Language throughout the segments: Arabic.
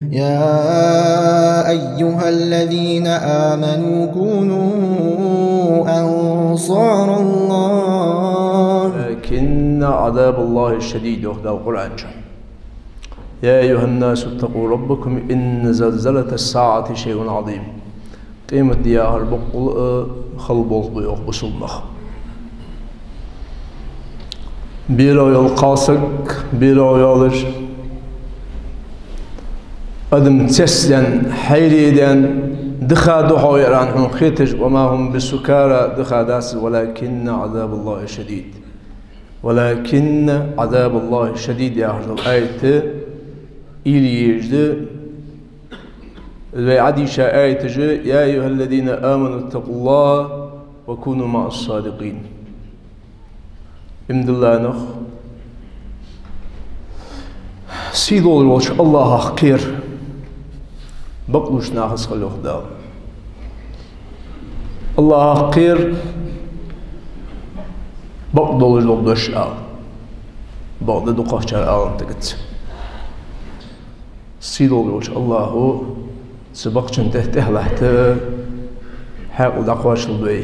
يا أيها الذين آمنوا كونوا أنصار الله لكن عذاب الله الشديد يخدع القرآن. يا أيها الناس اتقوا ربكم إن زلزلة الساعة شيء عظيم. قيمة ديار بقل خلب الضيوخ بسلمخ بيرو يلقاسك بيرو يولر أدم تسلن حيريدن دخا دحو يرانهم خيتج وما هم بالسكارى دخا داس ولكن عذاب الله شديد. ولكن عذاب الله شديد يا أهل الآية إلي يجد عديشة آية يا أيها الذين آمنوا اتقوا الله وكونوا مع الصادقين. إمد الله نخ سيدول الوش الله خير بقلوش ناخذ خلوه دال الله خير بقدول الوضوش آل بقد دقاء شار آل تقت سيدول الوش الله سبقشن تهته لحت حق دقواش الدوي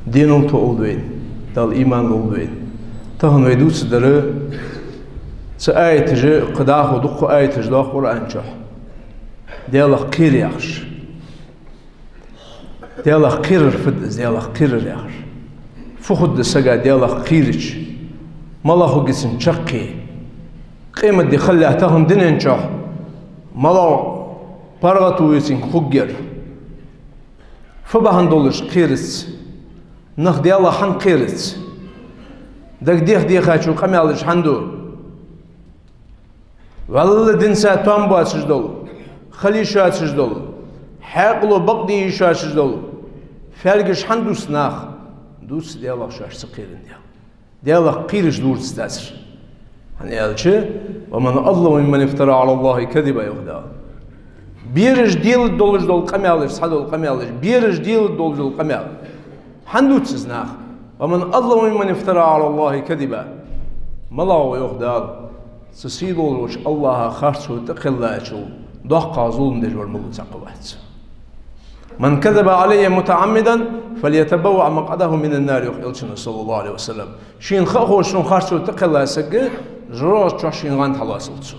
دينهم تقول دوين دال إيمان الدوين تهن ويدوس دري سآية تجي قداه ودق آية تجي لا قرآن جه ديالله قير يخش ديالله قير فدز ديالله قير يخش فخد السجا ديالله قيرش ماله جسم شقي قيمة دي خليه تهم دنين جه ماله برغتو يسين خجر فبهن دولش قيرس نخ ديالله حن قيرس دك ديخ هاتشو قمي علىش حندو والله دنسا تومبو سجدول خليشا سجدول حقلو بقدي شا سجدول فرقش حندوس ناخ دوس ديالله شاش سقيرن ديالله قيرش دور تستاسر hani elçi ومن أظلم ممن افترى على الله كذبا يخدع بيرج ديال دولج دول قميالش صدول قميالش بيرج ديال دولج دول قميال حندوس ناخ ومن أظلم ممن افترى على الله كذبا ملاو يخدع سسيد olmuş Allah'a karşı tıkıllayıcı dağ zulüm dejvar mulu çakıvat. Men kezebe aleyye mutaammiden felyetebevva maq'adahu minen nar yuqilçın sallallahu aleyhi ve sellem. Şin xoşun karşı tıkıllayıcı jroş çoşin gan talasılçı.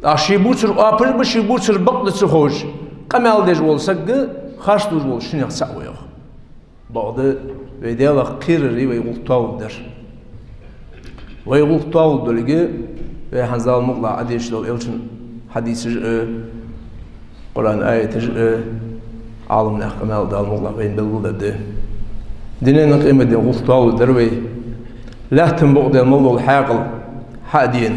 Aşi buçur apır bışı buçur baqlıçı hoş. Qamal dej bolsaqı karşı dur bol şin yaqsa oyoq. Bağdı ve diyalaq qirri ve qultavdır. ويقول طاول دولجي وحنزال مغلى عديش دول إلشن حديث قرآن آية عالم نحكمال دال مغلى وين بالولد ده ديننا قيمة دي يقول طاول دروي لا تنبق دي الموضوع الحاقل حادين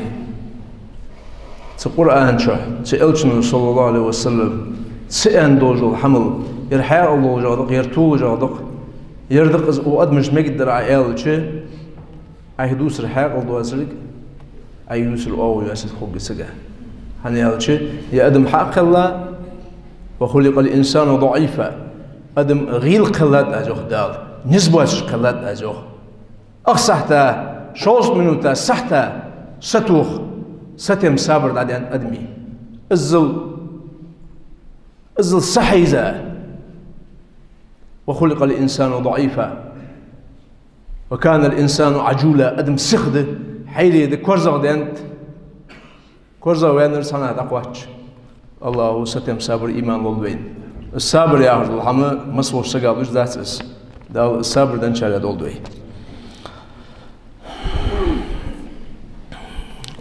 تقرآن شح تإلشن صلى الله عليه وسلم تسأن دوجو الحمل يرحاق الله جادق يرتول جادق يردق وأدمش مقدر عيال شيء أيدوس الحاق الدواسرك أيدوس الأو ياسد خوج سجى هني هذا شيء يا أدم حق الله وخلق الإنسان ضعيفا أدم غيل قلات أجوه دال نسبة قلات أجوه أخسحتا شوز منوتا سحتا ستوخ ستم صابر عن أدمي الزل صحيزة وخلق الإنسان ضعيفا وكان الإنسان عجولا أدم سخدة حيلي دي كورزا دينت كورزا وينر سنة دقواتش الله ستم صابر إيمان لولوين الصابر يا أهل الحمى مصور سقالوش ذاتس دال الصابر دن شاقا دولوي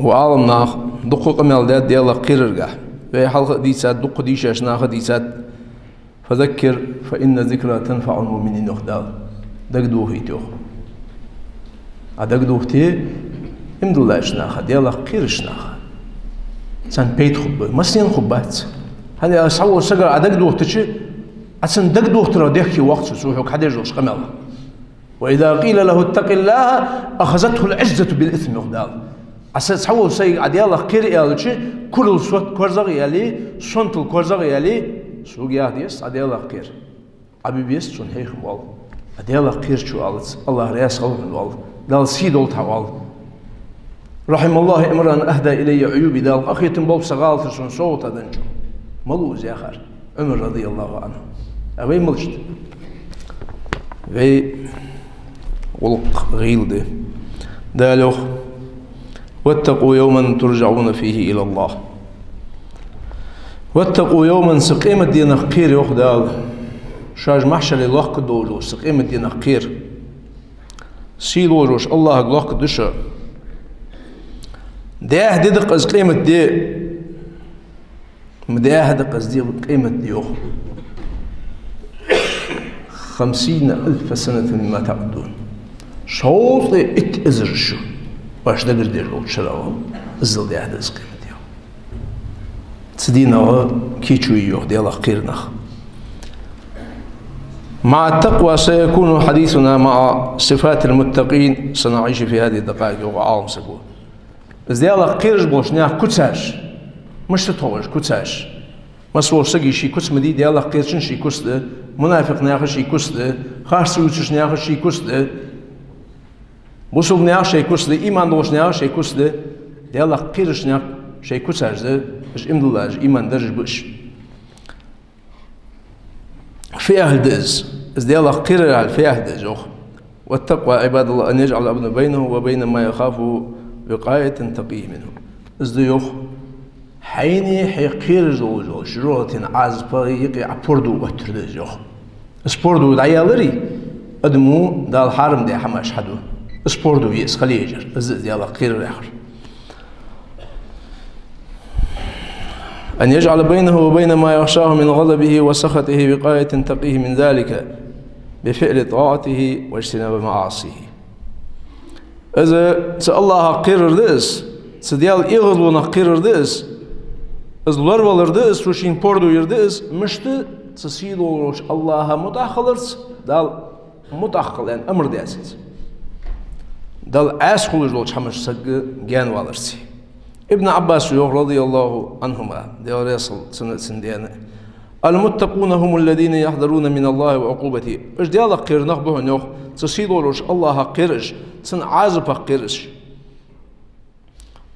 وعالم ناخ دقو قمال ديال ديالا قيررقا في حلقة ديسات دقو ديشاش ناخ ديسات فذكر فإن ذكرى تنفع المؤمنين نخدال دقدوه يتوخ أدق دوختي إمدلله شناخة ديالله قير شناخة سان بيت خبّة مسين خبّات هني أصور سجر أدق دوختي أصلا دق دوختي ديكي وقت سوحك حدا يجوش قمله وإذا قيل له اتق الله أخذته العزة بالإثم يخدال أصلا صور سي ديالله قير يالشي كل الصوت كورزاق يالي صنت الكورزاق يالي سوق يهديس ديالله قير أبي بيس شون هيخم وال ديالله قير شو الله رياس قلب وال دال سيدول تاوال رحم الله امرأ أهدى إلي عيوبي دال أخي تنبول سغالت سن صوتا دنجو ملوز يا خار عمر رضي الله عنه أبي ملجد في ولق غيلده دالوخ واتقوا يوما ترجعون فيه إلى الله واتقوا يوما سقيم الدين خير يخدال شاج محشر الله كدولو سقيم الدين خير سيلو روش الله الله كدشا ده دق از قيمة دي مده دق از دي قيمة ديوخ 50,000 سنة مما تعدون شوط ات ازرشو باش دقر دير لو تشراو ازل ده از قيمة ديوخ تسدينا كيچو يوخ دي الله خير نخ مع التقوى سيكون حديثنا مع صفات المتقين سنعيش في هذه الدقائق وعالم سكون بس دي الله قيرج بوش نياخ كتساش مش تطوش كتساش مسوور سقي شي كتس مدي دي الله قيرشن شي كست منافق نياخ شي كست خارس وچش نياخ شي كست بوسوب نياخ شي كست ايمان دوش نياخ شي كست دي الله قيرش نياخ شي كتساش ده اش امدلاج ايمان درج بش في أهل دز دي الله قير على في أهل دز والتقوى عباد الله أن يجعل العبد بينه وبين ما يخاف وقاية تقيه منه ازديوخ حيني حيقير زوجو شروط عاز بريقي عبردو وتردزو اسبوردو دعيالري ادمو دا الحرم دي حماش حدو اسبوردو يس خليجر ازد دي الله قير الاخر أن يجعل بينه وبين ما يخشاه من غضبه وسخطه وقاية تقيه من ذلك بفعل طاعته واجتناب معاصيه إذا الله قرر دس سديال إغضونا قرر دس إذ لرولر دس وشين بوردو يردس مشت تسيدو روش الله متأخلرس دال متأخل يعني أمر داسيز دال أسخلج روش حمش سق جان والرسي ابن عباس رضي الله عنهما ديال يصل سنة سنديانة المتقون هم الذين يحذرون من الله وعقوبته اش ديال قير نخبه نوخ تسيدو روش الله قيرش سن عازب قيرش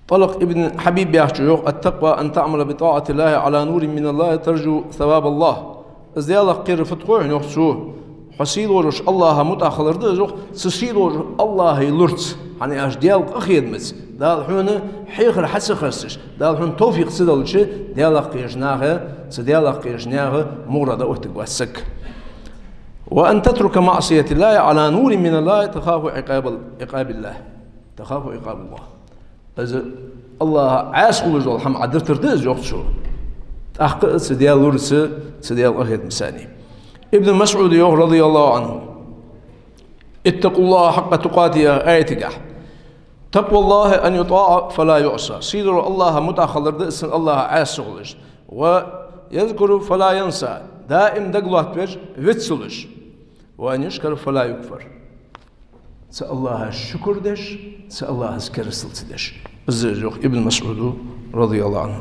طلق ابن حبيب يحكي التقوى أن تعمل بطاعة الله على نور من الله ترجو ثواب الله از ديال قير فتقوه نوخ سو حسيدو روش الله متأخر دزوخ تسيدو الله يلرت يعني اش ديال أخيد مس دال حون حيخر حس خرسش دال حون توفيق سدلش ديال قيرجناه سديال قيرجناه مورد أوتقوسك وأن تترك معصية الله على نور من الله تخاف عقاب الله تخاف عقاب الله إذا الله عاس خلوج الحم عدر تردز يوقت شو تحقق سديال لورس سديال أخيد مساني ابن مسعود رضي الله عنه اتقوا الله حق تقاته آية تقوى الله أن يطاع فلا يعصى سيدر الله متأخر دس الله عاس خلوج ويذكر فلا ينسى دائم دقلات بيج ويتسلش وأن يشكر فلا يكفر سأل الله الشكر دش سأل الله سكر سلسدش الزوج ابن مسعود رضي الله عنه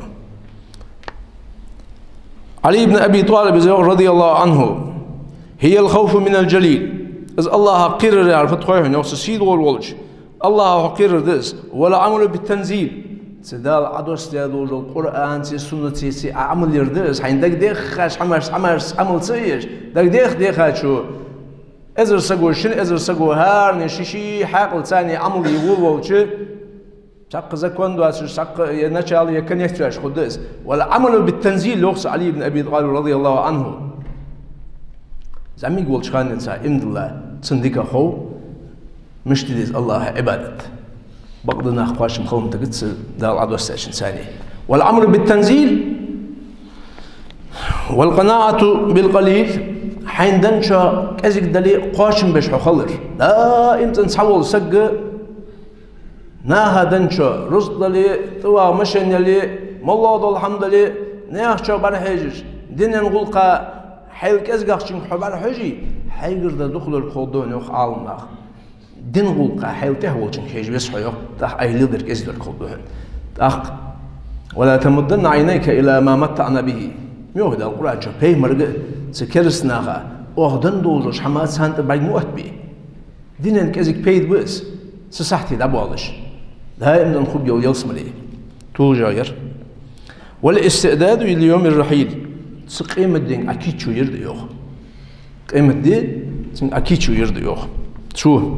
علي بن أبي طالب رضي الله عنه هي الخوف من الجليل إذ الله قرر يعرف تخويه نفس السيد والولج الله قرر دس ولا عمل بالتنزيل سدال عدوس ديالو القرآن سي سنة سي عمل يردس حين دك ديخ حماش عمل سيش دك ديخ شو ازر سقو شن ازر سقو هار نشيشي حاقل ثاني عمل يقول شو شق زكوان دواس شق نشال يكن يحتاج خدس ولا عمل بالتنزيل لوخس علي بن ابي طالب رضي الله عنه زعما يقول شخان انسان امد الله تصنديك خو مش تديز الله عبادة بقدنا اخواش مخوم تقدس دال عدو استاشن ثاني والعمل بالتنزيل والقناعة بالقليل حين دنشا كازيك دلي قاشم باش خلر دائما تنسحول سق ناها دنشا رزق دلي توا مشن يلي مالله دول الحمد لله ناخشا برحيجش دين نقولقا حيل كازيك اخشن حبار حجي حيقر دخل الخضون يخ عالم اخ دين نقولقا حيل تهوشن حيج بس حيوخ تاح اهلي در كازيك الخضون اخ ولا تمدن عينيك الى ما متعنا به ميوه دا القرآن شو بيه مرق سكرس ناخا أهدن دوزوش حماد سانت باي موت بيه دينن كازيك بيد بس سسحتي دابوالش دائما نخب يول يلصم لي طول جاير والاستعداد ليوم الرحيل سقيم الدين أكيد شو يرد يوخ قيم الدين أكيد شو يرد يوخ شو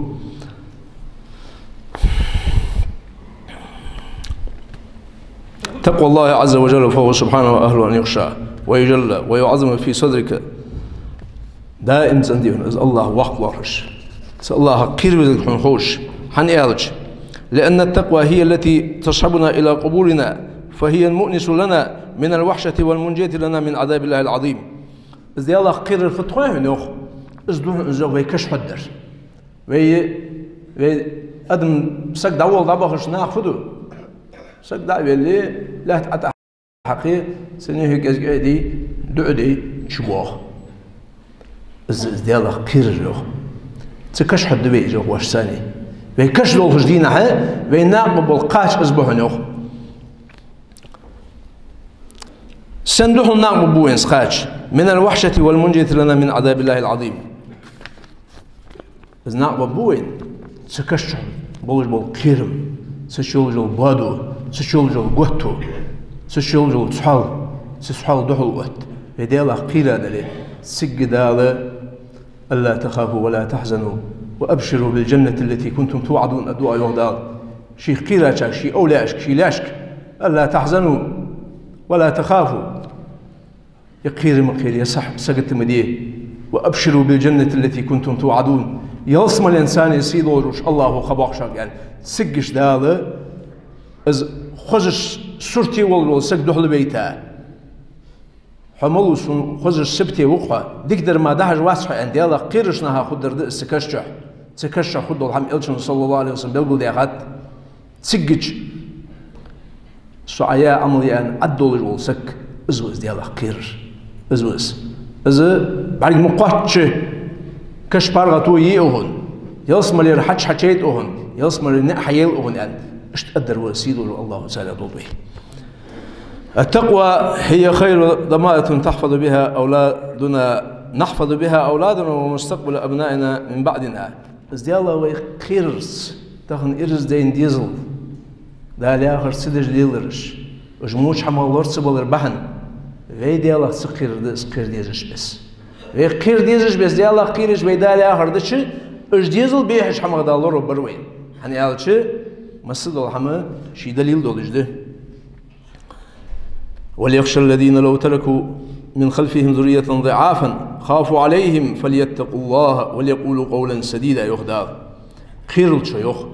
تقوى الله عز وجل فهو سبحانه أهل أن يخشى ويجل ويعظم في صدرك دائم زنديون إذ الله وقت ورش الله قير بذلك حنخوش حنيالج لأن التقوى هي التي تصحبنا إلى قبورنا فهي المؤنس لنا من الوحشة والمنجية لنا من عذاب الله العظيم إذ الله قير الفتوى من يوخ إذ دون إنزوغ ويكش حدر وي أدم سك دعوة ضبخش ناخدو سك دعوة اللي لا تأتى حقي سنيه كزقعدي دعدي شبوخ إذ الله قير اليوخ تكش حد بيجي واش ثاني ويكش لو خجدين ها ويناقب القاش أسبوعين يوخ سندوح الناقب بوين سقاش من الوحشة والمنجية لنا من عذاب الله العظيم إذ ناقب بوين سكش بولج بالقيرم سشول جل بادو سشول جل قوتو سشول جل سحال دحل وقت يدي الله قيل دلي سجدال ألا تخافوا ولا تحزنوا وأبشروا بالجنة التي كنتم توعدون أدعاء يغدال شي قيلاشك شي أولاشك شي لاشك ألا تحزنوا ولا تخافوا يقير مقير يصح سقط مديه وأبشروا بالجنة التي كنتم توعدون يلصم الإنسان يسيدوش الله خباقشك يعني سقش داله إذ خزش سرتي والله سقدوح لبيته حملوا خزش سبتي وقع دقدر ما دهج واسحة عندي الله قيرشناها خدر سكشح خد الحم إلشن صلى الله عليه وسلم بيقول دي أخد سقش سعياء عملي أن عدول جول سك إزوز دي الله قيرش إزوز بعد مقاتش كش بارغتو يئهن يلصم لي رحتش حكيت أهن يلصم لي نحيل أهن يعني اشتقدر وسيدو الله تعالى ضبي التقوى هي خير ضمائر تحفظ بها أولادنا نحفظ بها أولادنا ومستقبل أبنائنا من بعدنا إزدي الله ويخيرس تخن إرز دين ديزل دا لآخر سدج ديلرش وجموش حمال لورد سبالر بحن ويدي الله سقير ديزش بس ويخير ديزش بس دي الله خيرش ويدا لآخر دش اش ديزل بيحش حمال دالور وبروين هني قال شي مسد الحما شي دليل دولج ده وليخشى الذين لو تركوا من خلفهم ذرية ضعافا خافوا عليهم فليتقوا الله وليقولوا قولا سديدا يخدع خير الشيوخ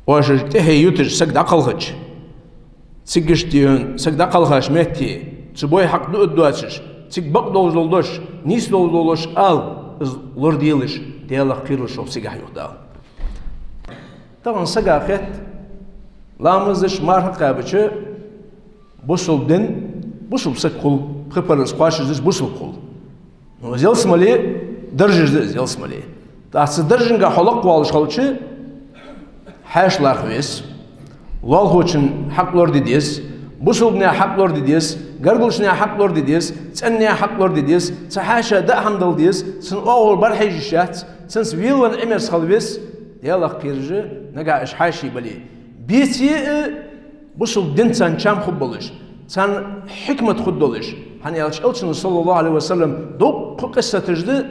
واش تهي يتج سقد عقلخش سقش تيون سقد عقلخش مهتي تبوي حق دو ادواتش تيك بق دولدوش نيس دولدوش ال لورديلش ديالا خير الشوف سقح يخدع طبعا سقا خيت لامزش مارح قابچه بوصل دن بوصل سكول خبر سقاش زس بوصل كول نوزيل سمالي درجة زيل سمالي تاس درجة جا حلق والش خلشة حاش لارخويس والهوشن حق لور ديديس بوصل بنا حق لور ديديس قرقلشنا حق لور ديديس تسنيا حق لور ديديس تحاشا دا حمدل ديس سن أول برحيج الشات سن سويل ون عمر خلبيس يلا قيرجة نقع إش حاشي بلي بيتي بوصل دين سان شام خبلش سان حكمة خدولش هني ألشن صلى الله عليه وسلم دوق قصة تجد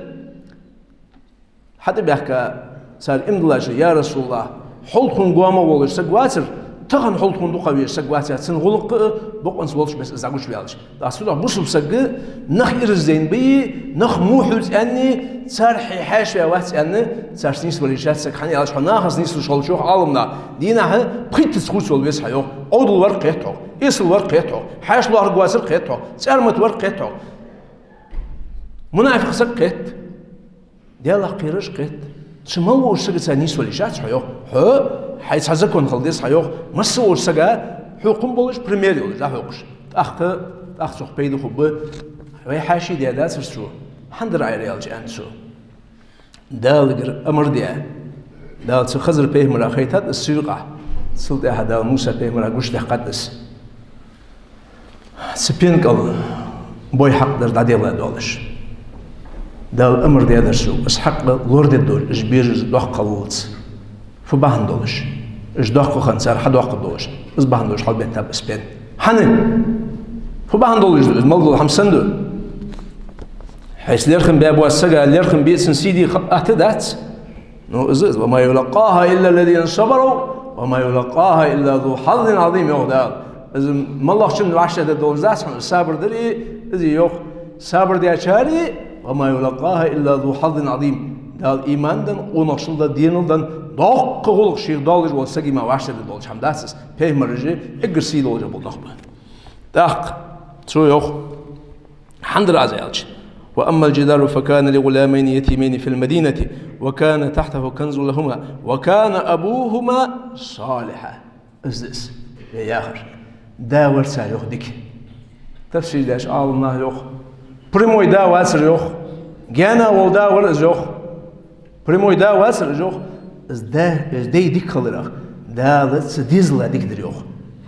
حتى بيحكى صار إمدلاش يا رسول الله حلقن قوامه ولش سقواتر تغن حلقن دوقوي سقواتر سن غلق بقنس ولش بس إزعجوش بيالش أصلا بوصل سق نخ إرزين بي نخ موحوز أني صار حاش يا واحد أني صار سنيس وليشات سق هني ألش حناخ سنيس وشلشوخ عالمنا دينها بخيت تسخوس والبس حيو أود الورق يتو إيش الورق يتو حاش الورق قواسر يتو صار متورق يتو منافق سق يت ديالله قيرش قيت شمال ورسق سنيس وليشات حيو هو حيث حزكون خلديس حيو مس ورسقة حكم بولش بريمير يولش لا حقش أخ سوق بيدو خب وي حاشي ديالات سرسو حندر عيريال جان سو دالجر أمر ديا دال تخزر بيه مراخيتات السيقة سلطة هذا موسى بيه مراقوش تقدس سبين قال بوي حق در داديلا دولش دال أمر ديا درسو بس حق لورد الدول جبير دوح قلوت فباهن دولش إيش دقق خنسر حد وقت دوش إز بهندوش حال بين تاب إسبين حنن هو بهندول الموضوع حمسندو حيث ليرخم بأبو السجا ليرخم بيسن سيدي أهتدات نو إز وما يلقاها إلا الذين صبروا وما يلقاها إلا ذو حظ عظيم يوغدال إذا ما الله شن العشرة دول زاس صابر دري إذا يوخ صابر دي أشاري وما يلقاها إلا ذو حظ عظيم دال إيمان دن ونقصل دا دين دن دق غلق شيء دالج والسجي ما وعشرة دولج حمداسس بيه مرجع إجرسي دولج بالنخبة دق شو يوخ حمد العزيز وأما الجدار فكان لغلامين يتيمين في المدينة وكان تحته كنز لهما وكان أبوهما صالحا إزدس يا آخر داور سال يوخ ديك تفسير داش الله يوخ بريموي دا واسر يوخ جانا وداور إز يوخ بريموي دا واسر يوخ إز دي ديك خلرخ دا لتس ديزلا ديك در يوخ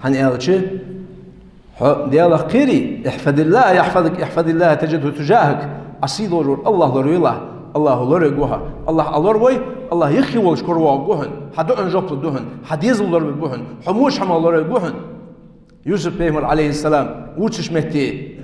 هني قال شيء ديالك قيري احفظ الله يحفظك احفظ الله تجده تجاهك أصيد الله لوري الله لوري جوها الله لوري الله يخي والشكر وجوهن حدوء جبت الدهن حديز لوري بوهن حموش حمل لوري بوهن يوسف بيمر عليه السلام وتش متي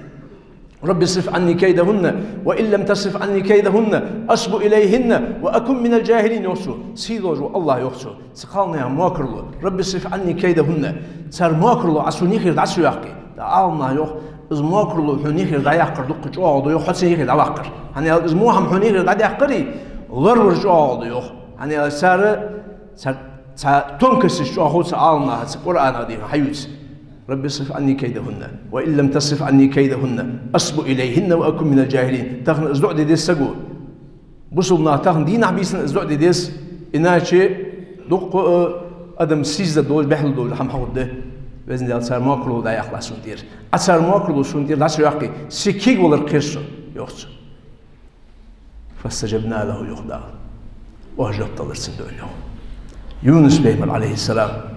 رب اصرف عني كيدهن وإن لم تصرف عني كيدهن أصب إليهن وأكن من الجاهلين يوسف سيدوج الله يوسف سقالنا ماكرلو رب اصرف عني كيدهن صار ماكرلو عسوني خير دعسو يحكي دعالنا يوخ إز ماكرلو حوني خير دع يحقر دق جوعضو يوخ حسين خير دع يحقر يعني إز موهم حوني خير دع يحقري غرور جوعضو يوخ يعني صار تنكس الجوعضو سألنا القرآن هذه حيوس رب اصرف عني كيدهن وإن لم تصرف عني كيدهن أصب إليهن وأكن من الجاهلين تخن ازدع ديس سجو بصلنا تخن دين عبيسن ازدع ديس إناشي دق أدم سيزة دول بحل دول حم حود ده بإذن الله صار ماكرو دا يخلص سندير أصار ماكرو سندير دا شو يحكي سكيج ولا القرش يخص فاستجبنا له يخدع وهجبت الله سندونه يونس بيمر عليه السلام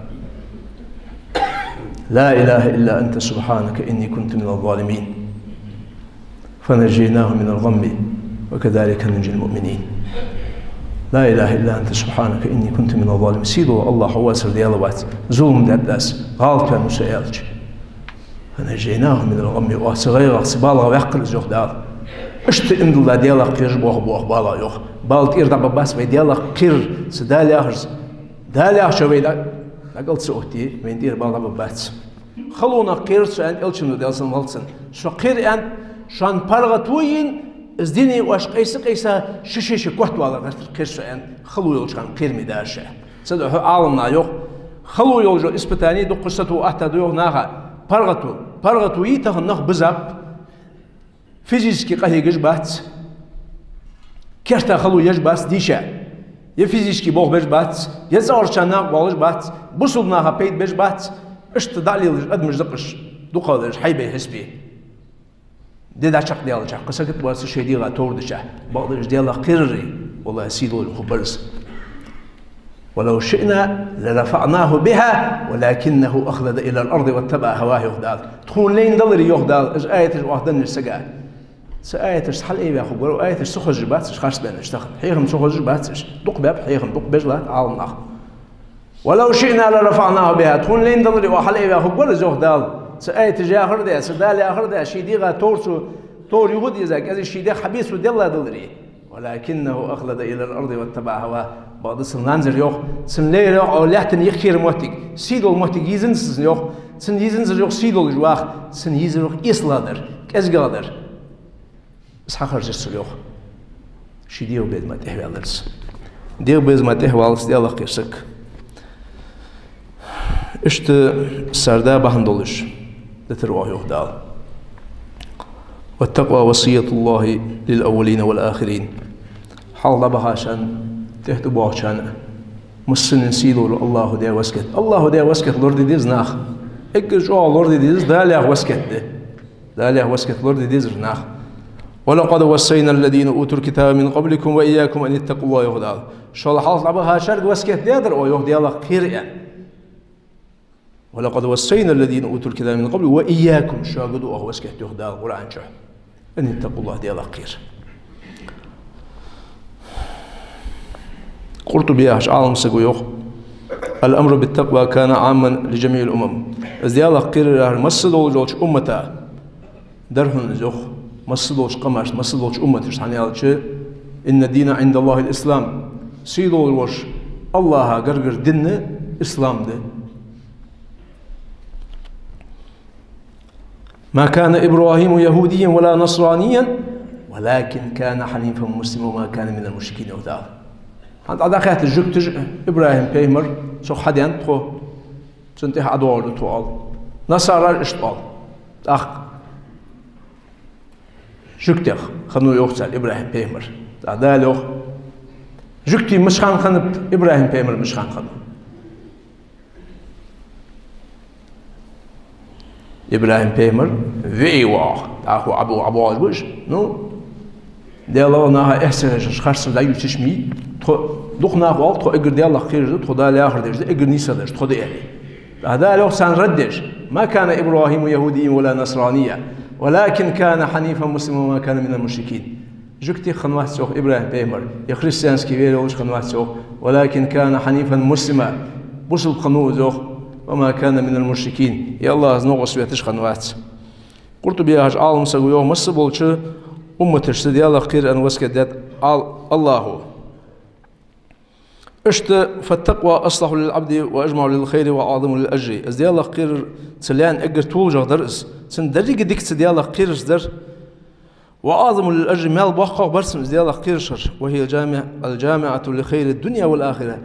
لا إله إلا أنت سبحانك إني كنت من الظالمين فنجيناه من الغم وكذلك ننجي المؤمنين لا إله إلا أنت سبحانك إني كنت من الظالمين سيدو الله هو أسر ديالوات ظلم داداس غالط كان مسيالج فنجيناه من الغم وصغير سبالغ ويحقر زيوخ دار اشت إن الله ديالك قير بوخ بالا يوخ بالت إردا بباس بي ديالك قير سدالي أخرز دالي أخشى بيدا قلت سؤتي من دير بالا بباس خلونا قير سؤال إلشنو ديالسن والسن شو قير أن شان بارغتوين ازديني واش قيسا ششيش كوحت والا قير سؤال خلو يلشان قير مداشة سدو عالمنا يوخ خلو يلجو اسبتاني دو قصته أحتى يوخ ناغا بارغتو يتخ نخ بزاب فيزيسكي قهي جبات كرتا خلو يجباس ديشا يفيزيسكي بوخ بجبات يزارشانا بالجبات بوصلناها بيت بجبات اشت دالي ادمج دقش دوقالج حيبي حسبي ديدا شق ديال شق قصكت باس شي ديال توردشا بعض ديال قرري والله سيدو الخبرس ولو شئنا لرفعناه بها ولكنه اخلد الى الارض واتبع هواه يهدال تكون لين دلري يهدال اج ايه واحدن السقا سآية حل إيه يا أخو قالوا آية سخرج باتش خارج بين اشتغل حيهم سخرج باتش دق باب حيهم دق بجلات عالم آخر ولو شئنا لرفعناه بها تكون لين دلري وحل إيه يا أخو قالوا زوج دال سآية جا آخر ده سدال آخر ده شيديغا تورسو تور يهودي زاك هذا الشيديغ حبيس ودلا دلري ولكنه أخلد إلى الأرض واتبع هواه بعض السنانزر يوخ سنلي يوخ أو لحتن يخير موتك سيدو الموتك يزنس يوخ سن يزنس يوخ سيدو الجواخ سن يزن يوخ إسلادر كأزقادر إسحاق رجس اليوخ شي ديو بيد ما تهوي على ديو بيد ما تهوي على ديال قيسك اشت سردا بهندولش لترواه يهدال والتقوى وصية الله للأولين والآخرين حال بهاشان تهت بوشان مسن سيدو الله دي وسكت الله دي وسكت لورد ديز ناخ اكجو لورد ديز داليا وسكت داليا وسكت لورد ديز ناخ ولقد وصينا الذين اوتوا الكتاب من قبلكم واياكم ان اتقوا الله يهدى شو الحال لعبها شرق وسكت ديدر او يهدي الله خير ولقد وصينا الذين اوتوا الكتاب من قبل واياكم شاهدوا او وسكت يهدى القران شو ان اتقوا الله دي الله خير قرطبي عالم سقو يوخ الأمر بالتقوى كان عاما لجميع الأمم. إزديالله قير مصد ولجوش أمتا درهن زوخ مصد ولج قماش مصد ولج أمتش يعني هذا إن الدين عند الله الإسلام سيدو ولج الله قرقر دين إسلام ده. ما كان إبراهيم يهوديا ولا نصرانيا ولكن كان حنيفا مسلما وما كان من المشركين وذا. عند أداخات الجوك إبراهيم بيمر سو حدين تخو تنتهي أدوار توال نصارى اشتوال أخ جوكتيخ خنو يوخسال إبراهيم بيمر هذا لوخ جوكتي مش خان خنب إبراهيم بيمر مش خان خنو إبراهيم بيمر في واق أخو أبو عجوش نو ديالله ناها إحساس خرص لا يتشمي دخنا قال تو اگر ديالله خير تو دا لاخر ديش اگر نيسا ديش تو دي هذا لو سان ردش ما كان ابراهيم يهوديا ولا نصرانيا ولكن كان حنيفا مسلما وما كان من المشركين جوكتي خنوات سوق ابراهيم بيمر يا خريستيانسكي ويلوش خنوات سوق ولكن كان حنيفا مسلما بوصل خنو زوق وما كان من المشركين يا الله نوغس ويتش خنوات قلت بياج عالم سغو يوم مسبولچ امتش ديالله خير ان وسكدت الله اشت فالتقوى أصلح للعبد وأجمع للخير وأعظم للأجر. أزدي الله خير تليان أجر طول جدرس سندرج ديك تدي الله خير در وأعظم للأجر مال بوقع برسم أزدي الله خير شر وهي الجامعة لخير الدنيا والآخرة.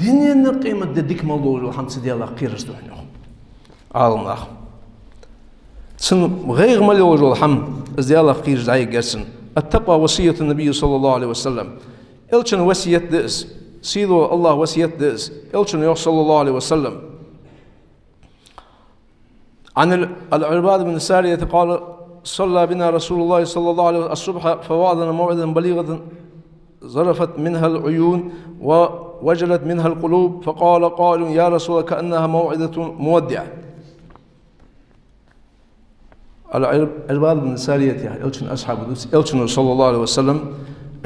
دنيا نقيمة ديك موضوع الحمد سدي الله خير استحنا. أعظم الله. سن غير مال وجه الحمد أزدي الله خير زي جسن. التقوى وصية النبي صلى الله عليه وسلم. إلشن وصية دس. سيدو الله وسيت دز إلشن صلى الله عليه وسلم عن العباد بن سارية قال صلى بنا رسول الله صلى الله عليه وسلم الصبح فوعدنا موعدا بليغة ظرفت منها العيون ووجلت منها القلوب فقال قائل يا رسول كأنها موعدة مودع. العباد بن سارية يعني إلشن أصحاب دوس إلشن صلى الله عليه وسلم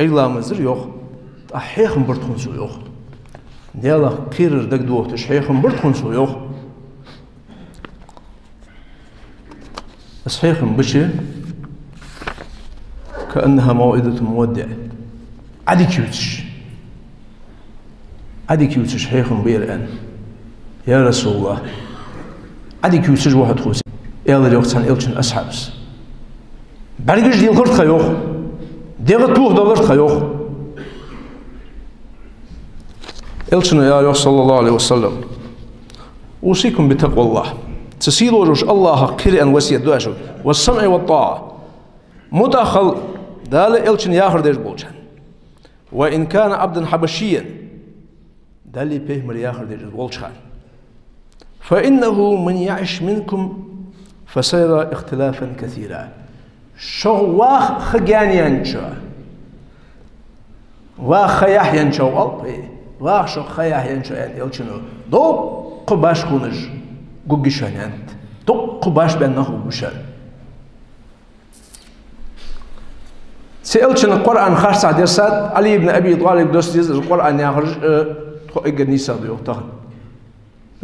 إلا مزر يوخ أحيخم برتخون سو يوخ ديالا قيرر دك دوختش حيخم برتخون سو يوخ أصحيخم بشي كأنها موعدة مودع عدي كيوتش حيخم بيرأن يا رسول الله عدي كيوتش واحد خوسي إيلا يوختان إلشن أصحابس برقش ديال غرت خيوخ ديال توخ دال غرت خيوخ إلشنا يا رسول صلى الله عليه وسلم أوصيكم بتقوى الله تسيروا روش الله قرئا وسيا دواشو والسمع والطاعة متأخل دال إلشن ياخر ديش بولشان وإن كان عبدا حبشيا دالي بيهمر ياخر ديش بولشان فإنه من يعش منكم فسيرى اختلافا كثيرا شواخ خجانيانشو وخياحيانشو واخشو خياه ينشو أنت يلشنو دوق باش خونج قوقشان أنت دوق باش بأنه بشان سألشن القرآن خاصة درسات علي بن أبي طالب دوست القرآن يخرج إجر نيسا بيوتهن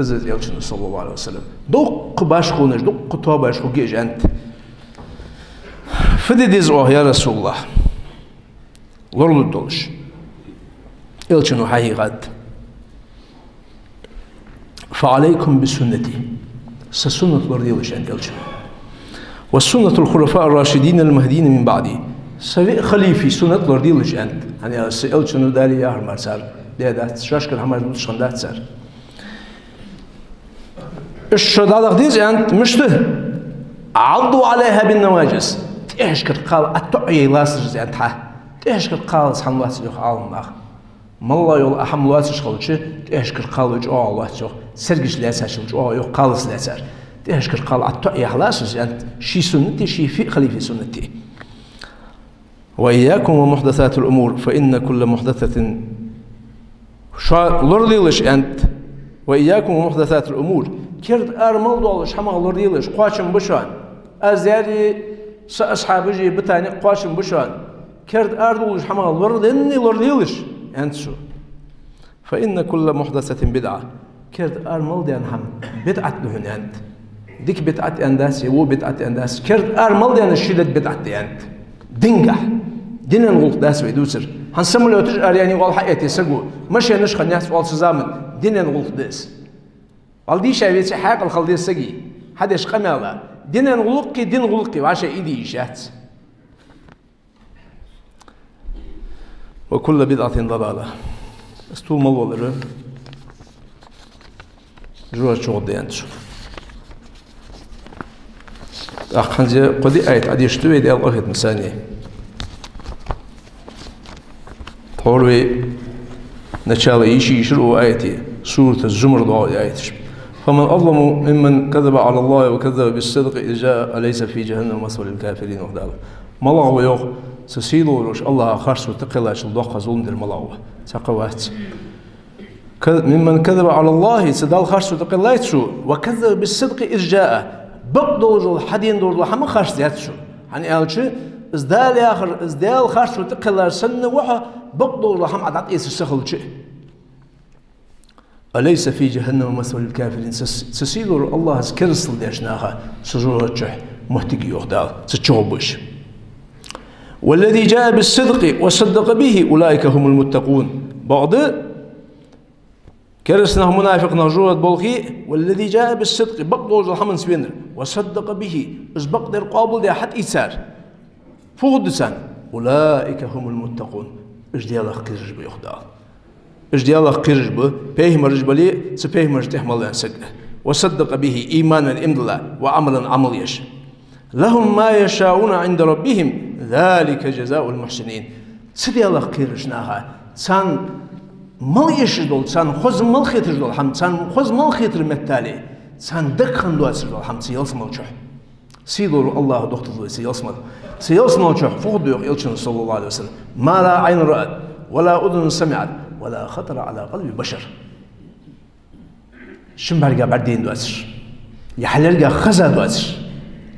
رزق يلشن صلى الله عليه وسلم دوق باش خونج دوق تو باش خوجيج أنت فدي ديزوه يا رسول الله لورلو الدولش إلشنو حقيقات فعليكم بسنتي سسنة الرضيلش عند إلشنو والسنة الخلفاء الراشدين المهديين من بعدي خليفي سنة الرضيلش عند يعني إلشنو دالي يا هرمار سار ده شاشكر همار دوش خندات سار الشدادة ديز عند مشته عضوا عليها بالنواجس تهشكر قال التعي لاسج عند ها تهشكر قال سبحان الله سيخ عالم آخر مالله يول أحملات شخلش تهشكر قال جو الله شخ سرقش لاسر شخ جو يو قالس لاسر تهشكر قال التعي خلاص أنت شي سنتي شي في خليفة سنتي وإياكم ومحدثات الأمور فإن كل محدثة لرديلش أنت وإياكم ومحدثات الأمور كرد أرمل دولش حما لرديلش قاشم بشان أزياري أصحابي بتاني قاشم بشان كرد أردولش حما لرديلش أنت شو فإن كل محدثة بدعة كرد أرمل ديان هم بدعة لهنانت ديك بدعة أنداس يو بدعة أنداس كرد أرمل ديان الشدة بدعة ديانت دينجح دينن غلط داس ويدوسر هنسمو لو تجار يعني والحقيقة يسقو مش نشخ الناس والسزامن دينن غلط داس والدي شيء بيتي حاق الخلدي السقي هذا إيش قمالة دينن غلقي دين غلقي وعشا إيدي إيشات وكل بدعة ضلالة استول مولر جوا شغل ديانتش أخنزي قدي آيت عدي شتوي دي الله إنساني طولوي نشال يشي يشروا آيتي سورة الزمر ضوء آيتش فمن أظلم ممن كذب على الله وكذب بالصدق إذ جاء أليس في جهنم مثوى للكافرين وحدها ملغو يوخ سسيلو روش الله خرس وتقلاش الضوء ظلم در ملغو تقوات ممن كذب على الله سدال خرس وتقلاش وكذب بالصدق إذ جاء بقدر الحدين دور لحم خرس ذاتشو يعني ألشي ازدال آخر ازدال خرس وتقلاش سنة وحا بقدر لحم عدد إيس السخل شيء أليس في جهنم مثوى للكافرين سسيلو الله سكرسل ديشناها سجورة جح مهتقي يخدال ستشغبش والذي جاء بالصدق وصدق به أولئك هم المتقون بعض كرسنا منافق نجورة بولخي والذي جاء بالصدق بقدر الحمن سوينر وصدق به إز بقدر قابل دي حد إيسار فوقدسان أولئك هم المتقون إج ديالك قرج بيخدال إج ديالك قرج بي بيه مرج بلي سبيه مرج تحمل أنسك وصدق به إيمانا إمدلا وعملا عمل يش لهم ما يشاءون عند ربهم ذلك جزاء المحسنين سيدي الله قرجناها سان مال يشدول سان خوز مال خيتر دول حم سان خوز مال خيتر متالي سان دكان دواسر دول حم سيالس مالشح سيدور الله دكتور سيالس مالشح فوق ديوق يلشن صلى الله عليه وسلم ما لا عين رأت ولا أذن سمعت ولا خطر على قلب بشر شمبرجا بعدين دواسر يحلرجا خزا دواسر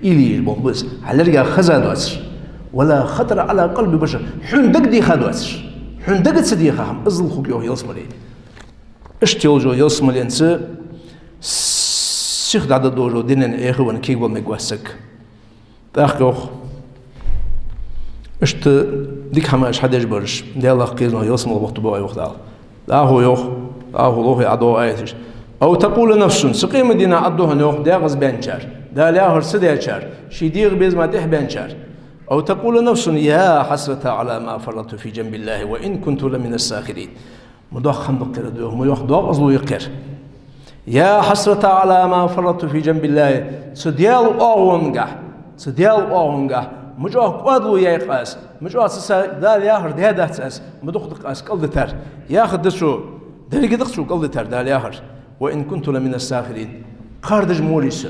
إلي البوبس حلرجا خزا دواسر ولا خطر على قلب بشر حن دقدي خدواسر حن دقت صديقة هم أزل خوك يوه يلسملي اشتيل جو يلسملي انسى سيخ دادا دوجو دينن ايخو وان كيقبل ميقواسك تاخيوخ اشت ديك هما اش حدش برش دي الله قيرنا يلسمل وقت بوا يوخ دال داهو يوخ داهو لوهي عدو آيتش أو تقول نفس سقيم دينا عدوها نوخ داغز بانشار دا لاهر سديشار شيديغ بيز ما تح بانشار أو تقول نفس يا حسرة على ما فرطت في جنب الله وإن كنت لمن الساخرين مدوخ خندق كردوه مدوخ دوغ أصلو يقر يا حسرة على ما فرطت في جنب الله سديال أغنقه مجوه قادلو يقاس مجوه سسا دال ياهر دهدا تساس مدوخ دقاس قلدتر ياخد دسو دلقي دقسو قلدتر دال ياهر وإن كنت لمن الساخرين قاردج موليس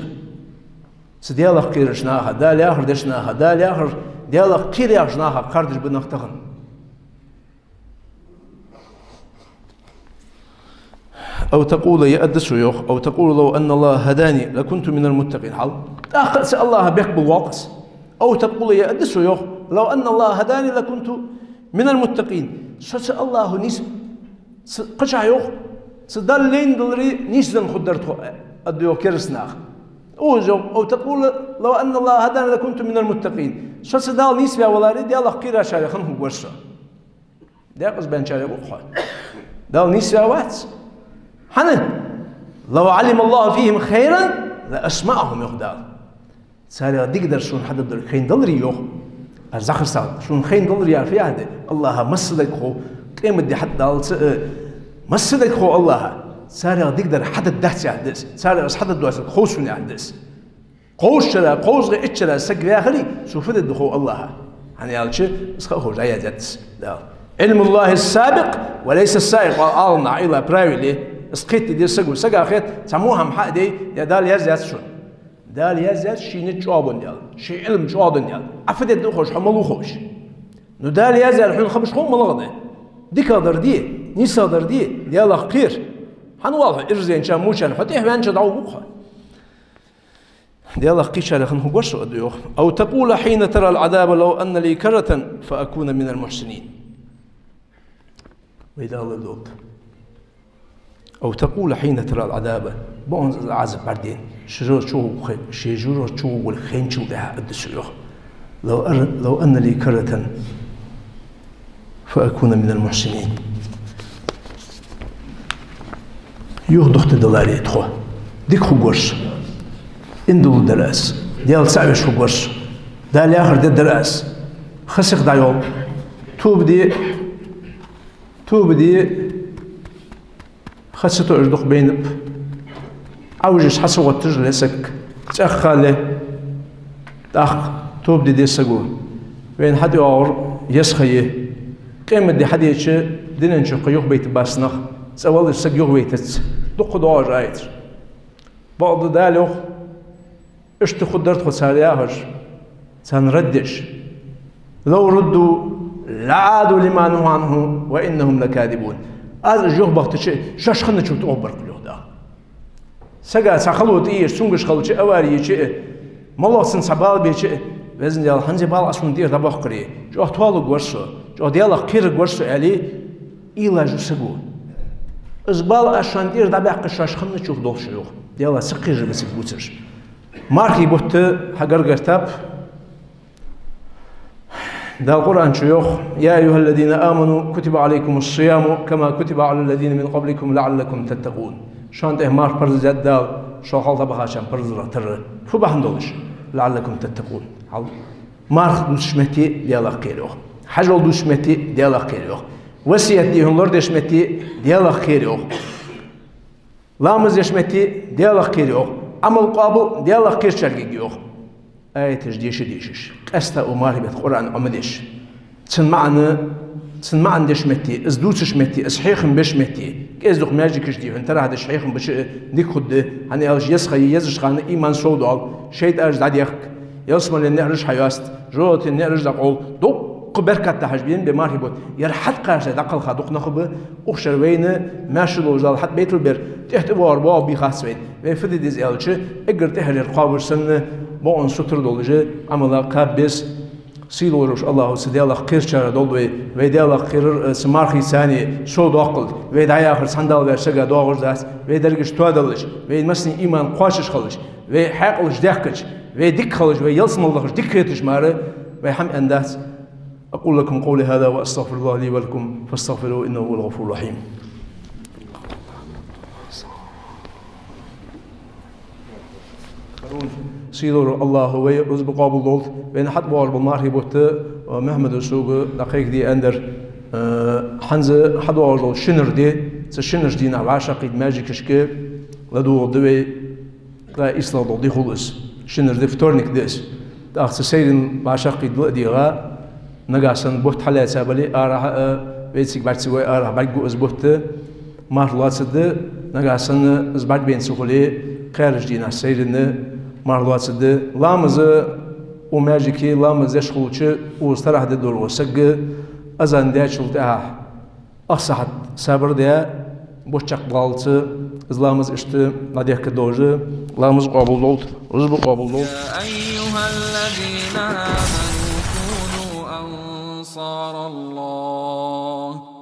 سديال قيرشناها دال ياهر دشناها دال ياهر ديالك قير ياشناها قاردج بنختغن أو تقول يا أدسو يوخ أو تقول لو أن الله هداني لكنت من المتقين حال تأخذ سأل الله بك بالواقس أو تقول يا أدسو يوخ لو أن الله هداني لكنت من المتقين سأل الله نيس قشع يوخ سدال لين دلري نيس دن خدرت أديو كيرسناخ أو تقول لو أن الله هداني لكنت من المتقين شو سدال نسبة ولا ريد يلا قيرة شاري خنهم ورشة ده قص بين شاري وقخا دال نسبة وات حنا لو علم الله فيهم خيرا لأسمعهم يخدال ساري ديقدر شون حد دل خين دلري يوخ أرزاخر سال شون خين دلري يعرف يهدي الله مسلك خو قيمة دي حد دال مسلك خو الله ساري ديقدر حد الدهت يحدث ساري حد الدوس خوشون يحدث قوش شلا قوش غير اتشلا سق يا خلي شوف الدخول الله يعني قال شيء اسخه جاي جت علم الله السابق وليس السائق قال نعيلا برايلي اسقيت دي سق اخيت سموها محق دي يا دال يزيد شو دال يزيد شي نتشوبن ديال شي علم شوادن ديال عفدت دخوش حملو خوش نو دال يزيد الحين خمش خو ملغدي ديك قدر دي نيس قدر دي ديال خير حنواضح ارزين شان موشان حتى يحبان شدعو بوخا ديالله قيشة لخن هو برشو أديوخ أو تقول حين ترى العذاب لو أن لي كرة فأكون من المحسنين وإذا الله دوب أو تقول حين ترى العذاب بونز العذاب بعدين شجرة شو والخين شو ده الدسوق لو أن لي كرة فأكون من المحسنين يهدخت دلاري تخو ديك خوغورس اندو دراس ديال صعبش خوغورس دال آخر دي دراس خسق دايول توبدي خسطو اجدخ بينب عوجش حسو وتجل لسك تأخالي تأخ توبدي دي سقو بين حد يعور يسخيه قيمة دي حد يتشي ديننشو قيوخ بيت باسنخ سأول السق يوخ بيتت دقو دواج رايت بعض دالوخ اشت خدرت خسارياهش سنردش لو ردوا لعادوا لما نهوا عنه وإنهم لكاذبون هذا جوخ بختشي شاش خلنا شو تقبر كله ده سجى سخلوا تيجي سونغش خلوا شيء أواري شيء مالله سن سبال بيشيء بزن ديال هنزي بال أسمن دير دباخ قري جو أطوال قرصو جو ديال خير قرصو عليه إلا جو سجوا إزبال أشان دير دباخ شاش خلنا شوف دول شيوخ ديال سقير بس بوتش ماركي بوت حجر قرتاب ده القرآن شيوخ يا أيها الذين آمنوا كتب عليكم الصيام كما كتب على الذين من قبلكم لعلكم تتقون شان ده مار برز دال شو خالط بخاشم برز رتر فبحندولش لعلكم تتقون مار دشمتي ديال خيره حجل دشمتي ديال خيره وصية ديهم لور دشمتي ديال خيره لامز دشمتي ديال خيره عمل قابل ديال خير شرقيقيوخ آية ديشش قستا وماري بيت قرآن عمدش تسمعن دشمتي ازدوتش متي اصحيخن بشمتي كيزدوخ ماجيكش دي انت راه دشحيخن بش ديك خد هني الج يسخي يزش خان ايمان سودال شيت ارج داديخ يسمر النعرج حياست جوت النعرج دقول دق بركات تحجبين بماري بوت يرحت قارش دقل خدق نخب اخشر وين ماشي لوجال حد بيت البر تحت وار بو بيخاسوين وفدي ديز الچ اگر تهرير قابرسن بون ستر دولجه عملا قابس سيلورش الله سديالله خير شر دولوي ويديالله خير سمارخي ثاني شو داقل ويداي اخر صندال ورشغا دوغر داس ويدرگش توادلش ويمسن ايمان قاشش خلش وحقلش دحكش ويدك خلش ويلسملش دكيتش ماره وهم انداس اقول لكم قولي هذا واستغفر الله لي ولكم فاستغفروه انه هو الغفور الرحيم سيدور الله هو رزق قابل دولت بين حد بار بالماري بوت محمد السوق دقيق دي اندر حنز حد بار دول شنر دي تشنر دينا عاشق ماجيك شكي لدو دوي لا إسلام دول دي خلص شنر دي فتورنيك ديس داخل سيدن عاشق ديغا نجاسن بوت حلات سابلي أراه بيتسك بعتسوي أراه بعجو أزبوت مارلات سد نجاسن أزبط بين سخلي خارج دينا سيدن مارلات سد لامز وماجيكي لامز يشخلوش وستراح دور وسق أزان داشل تاه أصحت صبر ده بوشك بالت إسلامز إشت ناديه كدوجة لامز قابل دولت رزق قابل دولت يا أيها الذين آمنوا كونوا أنصار الله